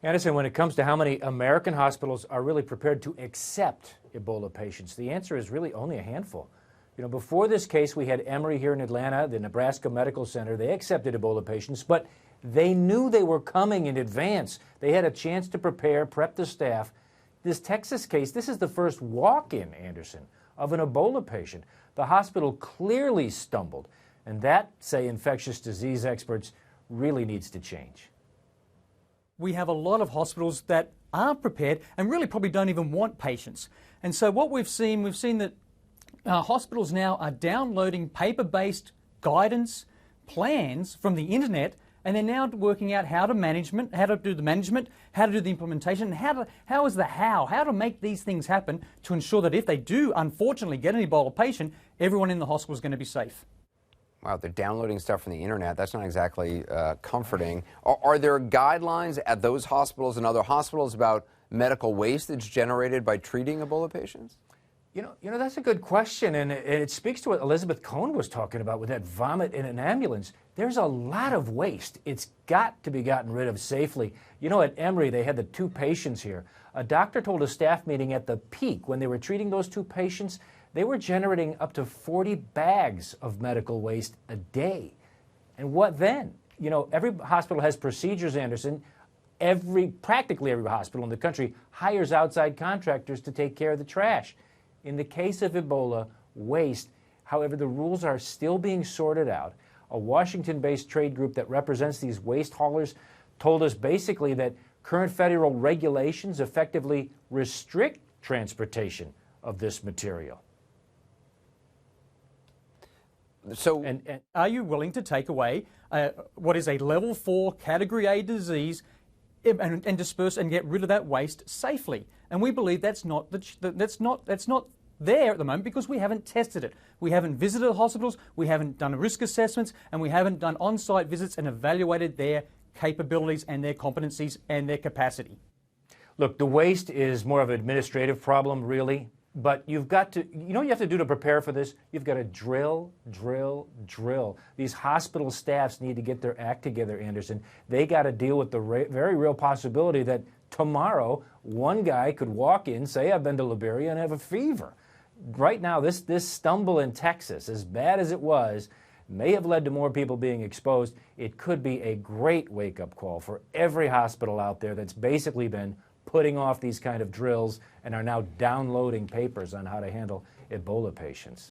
Anderson, when it comes to how many American hospitals are really prepared to accept Ebola patients, the answer is really only a handful. You know, before this case, we had Emory here in Atlanta, the Nebraska Medical Center. They accepted Ebola patients, but they knew they were coming in advance. They had a chance to prep the staff. This Texas case, this is the first walk-in, Anderson, of an Ebola patient. The hospital clearly stumbled, and that, say infectious disease experts, really needs to change. We have a lot of hospitals that aren't prepared and really probably don't even want patients. And so what we've seen that hospitals now are downloading paper-based guidance plans from the internet, and they're now working out how to do the management, how to do the implementation, how to make these things happen to ensure that if they do unfortunately get an Ebola patient, everyone in the hospital is going to be safe. Wow, they're downloading stuff from the internet. That's not exactly comforting. Are there guidelines at those hospitals and other hospitals about medical waste that's generated by treating Ebola patients? You know, that's a good question, and it speaks to what Elizabeth Cohn was talking about with that vomit in an ambulance. There's a lot of waste. It's got to be gotten rid of safely. You know, at Emory, they had the 2 patients here. A doctor told a staff meeting at the peak, when they were treating those 2 patients, they were generating up to 40 bags of medical waste a day. And what then? You know, every hospital has procedures, Anderson. Practically every hospital in the country hires outside contractors to take care of the trash. In the case of Ebola, waste, however, the rules are still being sorted out. A Washington-based trade group that represents these waste haulers told us basically that current federal regulations effectively restrict transportation of this material. So, are you willing to take away what is a level 4 category A disease and disperse and get rid of that waste safely? And we believe that's not there at the moment because we haven't tested it. We haven't visited hospitals, we haven't done risk assessments, and we haven't done on-site visits and evaluated their capabilities and their competencies and their capacity. Look, the waste is more of an administrative problem, really. But you've got to, you know what you have to do to prepare for this? You've got to drill. These hospital staffs need to get their act together, Anderson. They got to deal with the very real possibility that tomorrow one guy could walk in, say, I've been to Liberia, and have a fever. Right now, this stumble in Texas, as bad as it was, may have led to more people being exposed. It could be a great wake-up call for every hospital out there that's basically been putting off these kind of drills and are now downloading papers on how to handle Ebola patients.